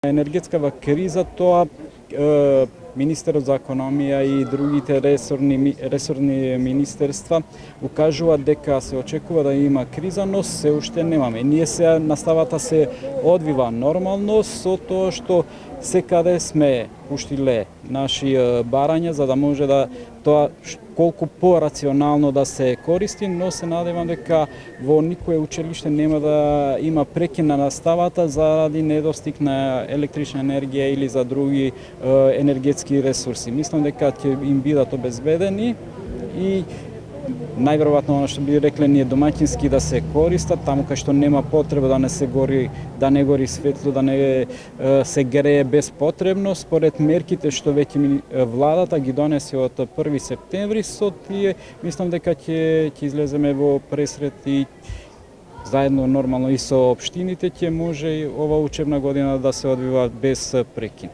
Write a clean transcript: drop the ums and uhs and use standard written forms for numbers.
Енергетскава криза тоа Министерот за економија и другите ресорни министерства укажуваат дека се очекува да има криза, но се уште немаме. Ние се наставата се одвива нормално со тоа што секаде сме пуштиле наши барања за да може да тоа колку порационално да се користи, но се надевам дека во никое училиште нема да има прекин на наставата заради недостиг на електрична енергија или за други енергетски ресурси. Мислам дека ќе им бидат обезбедени и најверојатно она што би рекле ние домаќински да се користат таму кај што нема потреба да не гори светло, да не се грее безпотребно според мерките што веќе владата ги донесе од 1 септември, со тие мислам дека ќе излеземе во пресрет и заедно нормално и со општините ќе може ова учебна година да се одвива без прекин.